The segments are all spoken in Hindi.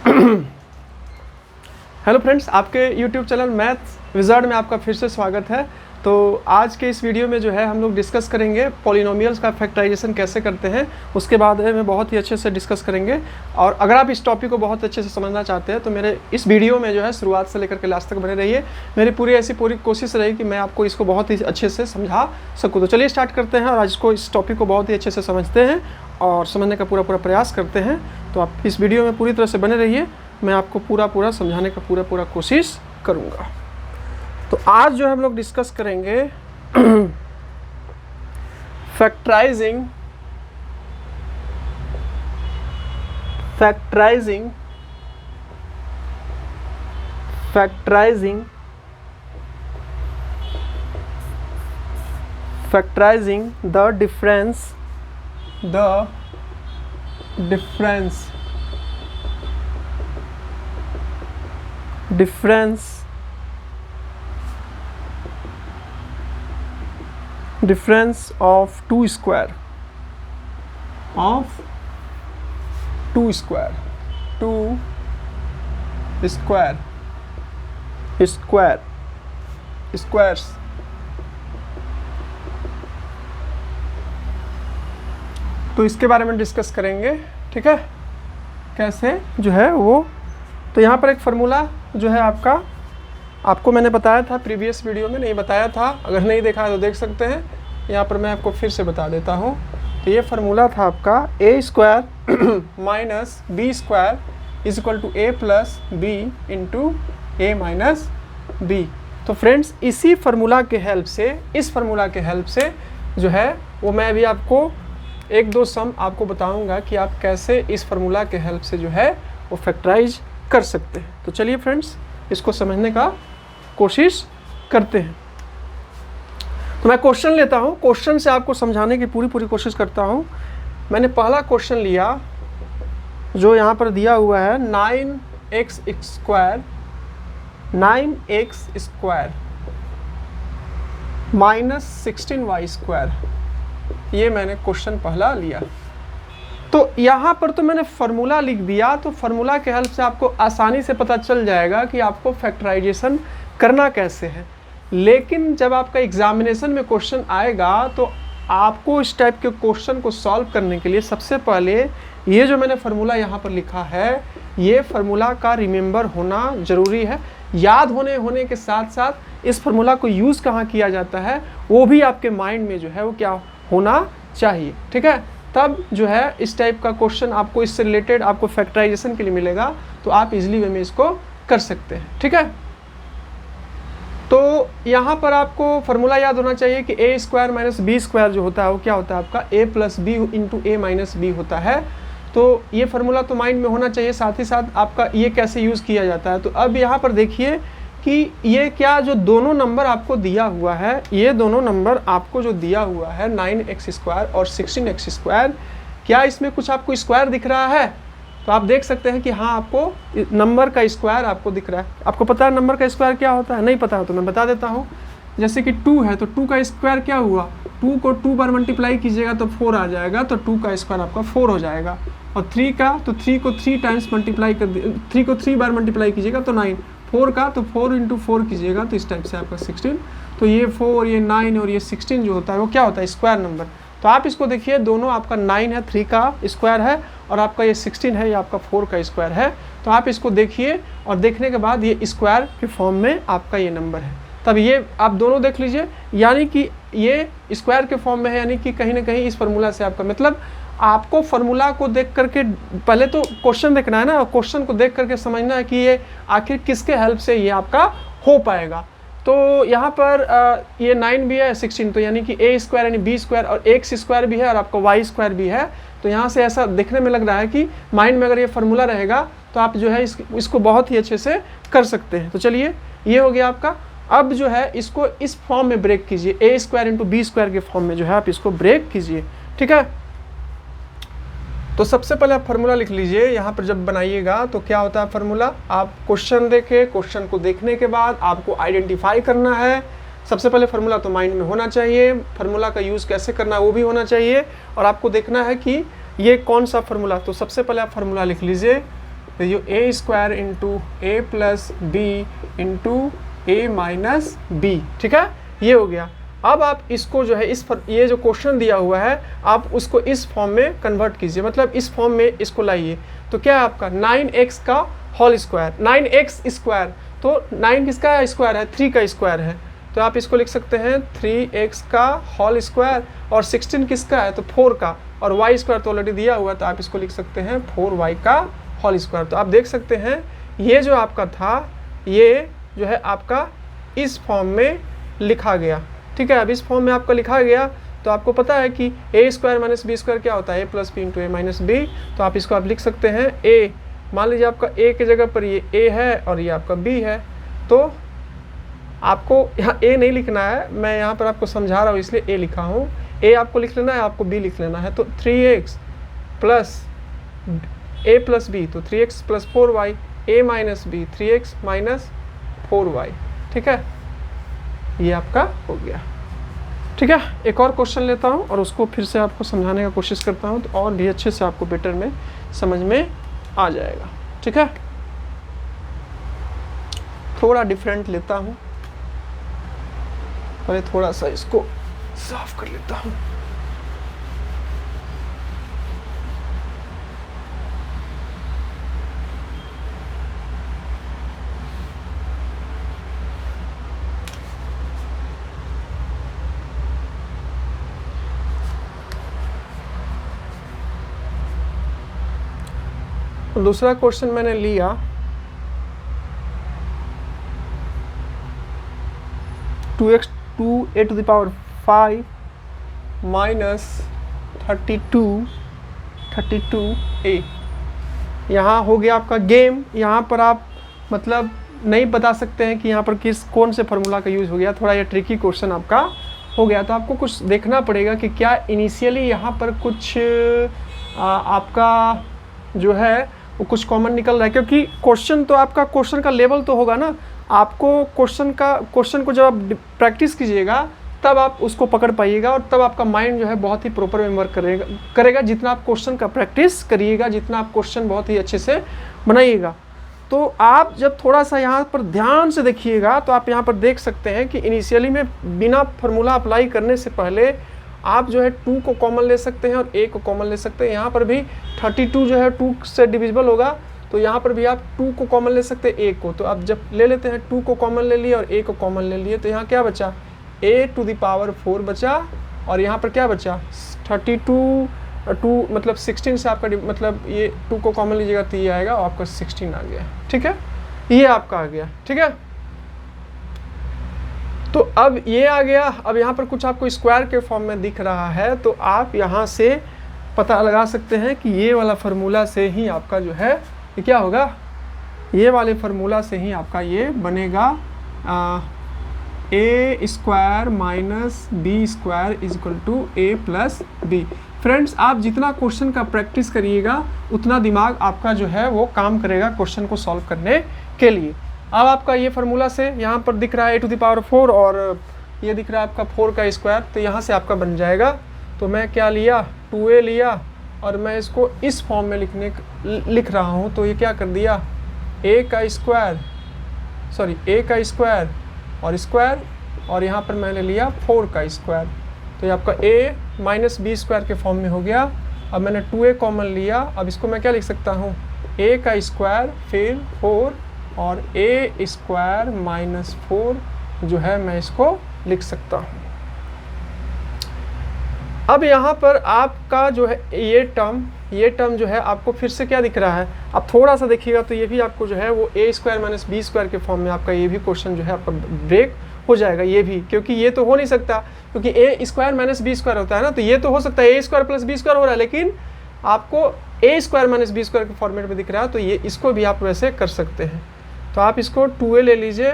हेलो फ्रेंड्स, आपके YouTube चैनल मैथ्स विज़ार्ड में आपका फिर से स्वागत है। तो आज के इस वीडियो में जो है हम लोग डिस्कस करेंगे पॉलिनोमियल्स का फैक्टराइजेशन कैसे करते हैं। उसके बाद में बहुत ही अच्छे से डिस्कस करेंगे। और अगर आप इस टॉपिक को बहुत अच्छे से समझना चाहते हैं तो मेरे इस वीडियो में जो है शुरुआत से लेकर के लास्ट तक बने रहिए। मेरी पूरी कोशिश रहेगी कि मैं आपको इसको बहुत ही अच्छे से समझा सकूँ। तो चलिए स्टार्ट करते हैं और आज इसको इस टॉपिक को बहुत ही अच्छे से समझते हैं और समझने का पूरा प्रयास करते हैं। तो आप इस वीडियो में पूरी तरह से बने रहिए, मैं आपको पूरा समझाने का पूरा कोशिश करूँगा। तो आज जो हम लोग डिस्कस करेंगे factorising the difference of two square squares। तो इसके बारे में डिस्कस करेंगे, ठीक है, कैसे जो है वो। तो यहाँ पर एक फार्मूला जो है आपको मैंने बताया था प्रीवियस वीडियो में, नहीं बताया था, अगर नहीं देखा है तो देख सकते हैं। यहाँ पर मैं आपको फिर से बता देता हूँ। तो ये फार्मूला था आपका a² minus b² is equal to a plus b into a minus b. तो फ्रेंड्स इस फार्मूला के हेल्प से जो है वो मैं अभी आपको एक दो सम आपको बताऊंगा कि आप कैसे इस फार्मूला के हेल्प से जो है वो फैक्टराइज कर सकते हैं। तो चलिए फ्रेंड्स इसको समझने का कोशिश करते हैं। तो मैं क्वेश्चन लेता हूँ, क्वेश्चन से आपको समझाने की पूरी कोशिश करता हूँ। मैंने पहला क्वेश्चन लिया जो यहाँ पर दिया हुआ है 9x स्क्वायर माइनस 16y²। ये मैंने क्वेश्चन पहला लिया। तो यहाँ पर तो मैंने फार्मूला लिख दिया, तो फार्मूला के हेल्प से आपको आसानी से पता चल जाएगा कि आपको फैक्टराइजेशन करना कैसे है। लेकिन जब आपका एग्जामिनेशन में क्वेश्चन आएगा तो आपको इस टाइप के क्वेश्चन को सॉल्व करने के लिए सबसे पहले ये जो मैंने फार्मूला यहाँ पर लिखा है, ये फार्मूला का रिमेंबर होना ज़रूरी है। याद होने के साथ साथ इस फार्मूला को यूज़ कहाँ किया जाता है वो भी आपके माइंड में जो है वो क्या होना चाहिए, ठीक है। तब जो है इस टाइप का क्वेश्चन आपको इससे रिलेटेड आपको फैक्टराइजेशन के लिए मिलेगा, तो आप इजीली वे में इसको कर सकते हैं, ठीक है। तो यहाँ पर आपको फार्मूला याद होना चाहिए कि a² माइनस b² जो होता है वो क्या होता है आपका a plus b into a minus b होता है। तो ये फार्मूला तो माइंड में होना चाहिए, साथ ही साथ आपका ये कैसे यूज़ किया जाता है। तो अब यहाँ पर देखिए कि ये क्या जो दोनों नंबर आपको दिया हुआ है, ये दोनों नंबर आपको जो दिया हुआ है 9x² और 16x², क्या इसमें कुछ आपको स्क्वायर दिख रहा है? तो आप देख सकते हैं कि हाँ आपको नंबर का स्क्वायर आपको दिख रहा है। आपको पता है नंबर का स्क्वायर क्या होता है? नहीं पता है तो मैं बता देता हूँ। जैसे कि 2 है तो 2 का स्क्वायर क्या हुआ, 2 को 2 बार मल्टीप्लाई कीजिएगा तो 4 आ जाएगा, तो 2 का स्क्वायर आपका 4 हो जाएगा। और 3 का, तो 3 को 3 टाइम्स मल्टीप्लाई कर 3 को 3 बार मल्टीप्लाई कीजिएगा तो 9। 4 का, तो 4 इंटू 4 कीजिएगा तो इस टाइप से आपका 16। तो ये 4, ये 9 और ये 16 जो होता है वो क्या होता है? Square number. तो आप इसको देखिए, दोनों आपका 9 है, 3 का स्क्वायर है, और आपका ये 16 है, ये आपका 4 का स्क्वायर है। तो आप इसको देखिए और देखने के बाद ये स्क्वायर के फॉर्म में आपका ये नंबर है। तब ये आप दोनों देख लीजिए, यानी कि ये स्क्वायर के फॉर्म में है, यानी कि कहीं ना कहीं इस फार्मूला से आपका मतलब आपको फार्मूला को देख करके पहले तो क्वेश्चन देखना है ना, क्वेश्चन को देख करके समझना है कि ये आखिर किसके हेल्प से ये आपका हो पाएगा। तो यहाँ पर ये 9 भी है, 16, तो यानी कि a² यानी b² और x² भी है और आपका y² भी है। तो यहाँ से ऐसा देखने में लग रहा है कि माइंड में अगर ये फार्मूला रहेगा तो आप जो है इसको बहुत ही अच्छे से कर सकते हैं। तो चलिए ये हो गया आपका। अब जो है इसको इस फॉर्म में ब्रेक कीजिए, a² इंटू b² के फॉर्म में जो है आप इसको ब्रेक कीजिए, ठीक है। तो सबसे पहले आप फार्मूला लिख लीजिए। यहाँ पर जब बनाइएगा तो क्या होता है फार्मूला, आप क्वेश्चन देखें, क्वेश्चन को देखने के बाद आपको आइडेंटिफाई करना है। सबसे पहले फार्मूला तो माइंड में होना चाहिए, फार्मूला का यूज़ कैसे करना है वो भी होना चाहिए, और आपको देखना है कि ये कौन सा फार्मूला। तो सबसे पहले आप फार्मूला लिख लीजिए, तो ये ए स्क्वायर इंटू ए प्लस बी इंटू ए माइनस बी, ठीक है, ये हो गया। अब आप इसको जो है ये जो क्वेश्चन दिया हुआ है आप उसको इस फॉर्म में कन्वर्ट कीजिए, मतलब इस फॉर्म में इसको लाइए। तो क्या है आपका 9x का होल स्क्वायर, 9x स्क्वायर, तो 9 किसका स्क्वायर है, 3 का स्क्वायर है, तो आप इसको लिख सकते हैं 3x का होल स्क्वायर, और 16 किसका है तो 4 का, और y स्क्वायर तो ऑलरेडी दिया हुआ है तो आप इसको लिख सकते हैं 4y का होल स्क्वायर। तो आप देख सकते हैं ये जो आपका था ये जो है आपका इस फॉर्म में लिखा गया, ठीक है। अब इस फॉर्म में आपका लिखा गया तो आपको पता है कि ए स्क्वायर माइनस बी स्क्वायर क्या होता है, ए प्लस बी इंटू ए माइनस बी। तो आप इसको आप लिख सकते हैं ए, मान लीजिए आपका ए की जगह पर ये ए है और ये आपका बी है, तो आपको यहाँ ए नहीं लिखना है, मैं यहाँ पर आपको समझा रहा हूँ इसलिए ए लिखा हूँ। ए आपको लिख लेना है, आपको बी लिख लेना है। तो 3x प्लस ए प्लस बी, तो 3x plus 4y, a minus b 3x minus 4y, ठीक है, ये आपका हो गया, ठीक है। एक और क्वेश्चन लेता हूँ और उसको फिर से आपको समझाने का कोशिश करता हूँ, तो और भी अच्छे से आपको बेटर में समझ में आ जाएगा, ठीक है। थोड़ा डिफरेंट लेता हूँ, पहले थोड़ा सा इसको साफ कर लेता हूँ। दूसरा क्वेश्चन मैंने लिया 2x 2a to the power 5 minus 32a। यहाँ हो गया आपका गेम। यहाँ पर आप मतलब नहीं बता सकते हैं कि यहाँ पर कौन से फार्मूला का यूज़ हो गया, थोड़ा ये ट्रिकी क्वेश्चन आपका हो गया। तो आपको कुछ देखना पड़ेगा कि क्या इनिशियली यहाँ पर कुछ आपका जो है वो कुछ कॉमन निकल रहा है, क्योंकि क्वेश्चन तो आपका क्वेश्चन का लेवल तो होगा ना, आपको क्वेश्चन को जब आप प्रैक्टिस कीजिएगा तब आप उसको पकड़ पाइएगा और तब आपका माइंड जो है बहुत ही प्रॉपर में वर्क करेगा जितना आप क्वेश्चन का प्रैक्टिस करिएगा, जितना आप क्वेश्चन बहुत ही अच्छे से बनाइएगा। तो आप जब थोड़ा सा यहाँ पर ध्यान से देखिएगा तो आप यहाँ पर देख सकते हैं कि इनिशियली में बिना फार्मूला अप्लाई करने से पहले आप जो है 2 को कॉमन ले सकते हैं और a को कॉमन ले सकते हैं। यहाँ पर भी 32 जो है 2 से डिविजिबल होगा, तो यहाँ पर भी आप 2 को कॉमन ले सकते हैं a को। तो आप जब ले लेते हैं 2 को कॉमन ले लिए और a को कॉमन ले लिए, तो यहाँ क्या बचा, a टू द पावर 4 बचा, और यहाँ पर क्या बचा 32 2 मतलब 16 से आपका मतलब ये 2 को कॉमन लीजिएगा तो ये आएगा और आपका 16 आ गया, ठीक है, ये आपका आ गया, ठीक है। तो अब ये आ गया। अब यहाँ पर कुछ आपको स्क्वायर के फॉर्म में दिख रहा है, तो आप यहाँ से पता लगा सकते हैं कि ये वाला फार्मूला से ही आपका जो है ये क्या होगा, ये वाले फार्मूला से ही आपका ये बनेगा a square minus b square is equal to a plus b. Friends, आप जितना क्वेश्चन का प्रैक्टिस करिएगा उतना दिमाग आपका जो है वो काम करेगा क्वेश्चन को सॉल्व करने के लिए। अब आपका ये फार्मूला से यहाँ पर दिख रहा है a टू द पावर 4 और ये दिख रहा है आपका 4 का स्क्वायर, तो यहाँ से आपका बन जाएगा। तो मैं क्या लिया, 2a लिया और मैं इसको इस फॉर्म में लिख रहा हूँ, तो ये क्या कर दिया a का स्क्वायर और स्क्वायर, और यहाँ पर मैंने लिया 4 का स्क्वायर, तो ये आपका a माइनस बी स्क्वायर के फॉर्म में हो गया। अब मैंने 2a कॉमन लिया, अब इसको मैं क्या लिख सकता हूँ, a का स्क्वायर फिर 4 और a स्क्वायर माइनस 4 जो है मैं इसको लिख सकता हूँ। अब यहाँ पर आपका जो है ये टर्म जो है आपको फिर से क्या दिख रहा है, आप थोड़ा सा देखिएगा तो ये भी आपको जो है वो a square minus b square के फॉर्म में आपका ये भी क्वेश्चन जो है आपका ब्रेक हो जाएगा। ये भी क्योंकि ये तो हो नहीं सकता, क्योंकि a square minus b square होता है ना, तो ये तो हो सकता है a square plus b square हो रहा है, लेकिन आपको a square minus b square के फॉर्मेट में दिख रहा है, तो ये इसको भी आप वैसे कर सकते हैं। तो आप इसको 2a ले लीजिए,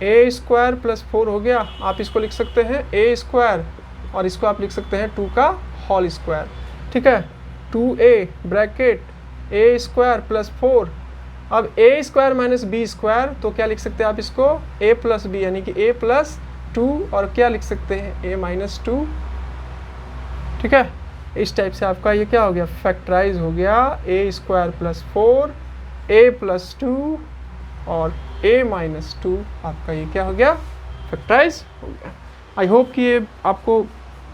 a स्क्वायर प्लस 4 हो गया, आप इसको लिख सकते हैं a स्क्वायर और इसको आप लिख सकते हैं 2 का होल स्क्वायर, ठीक है। 2a bracket a square plus 4, अब a square minus b square, तो क्या लिख सकते हैं आप इसको a प्लस बी यानी कि a प्लस 2, और क्या लिख सकते हैं a माइनस 2, ठीक है। इस टाइप से आपका ये क्या हो गया, फैक्टराइज हो गया, a स्क्वायर प्लस 4 a+2 और a-2 आपका ये क्या हो गया, फैक्टराइज हो गया। आई होप कि ये आपको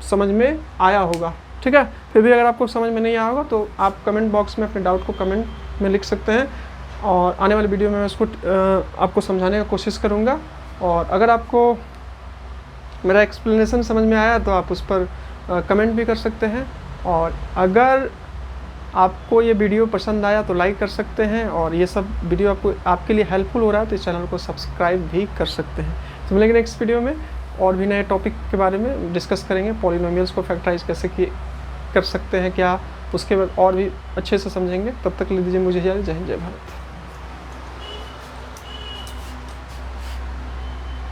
समझ में आया होगा, ठीक है। फिर भी अगर आपको समझ में नहीं आया होगा तो आप कमेंट बॉक्स में अपने डाउट को कमेंट में लिख सकते हैं, और आने वाले वीडियो में मैं उसको आपको समझाने का कोशिश करूँगा। और अगर आपको मेरा एक्सप्लेनेशन समझ में आया तो आप उस पर कमेंट भी कर सकते हैं, और अगर आपको ये वीडियो पसंद आया तो लाइक कर सकते हैं, और ये सब वीडियो आपके लिए हेल्पफुल हो रहा है तो इस चैनल को सब्सक्राइब भी कर सकते हैं। तो मिलेंगे नेक्स्ट वीडियो में और भी नए टॉपिक के बारे में डिस्कस करेंगे। पॉलिनोमियल्स को फैक्टराइज कैसे कर सकते हैं क्या, उसके बाद और भी अच्छे से समझेंगे। तब तक ले दीजिए मुझे इजाज़त। जय हिंद, जय भारत।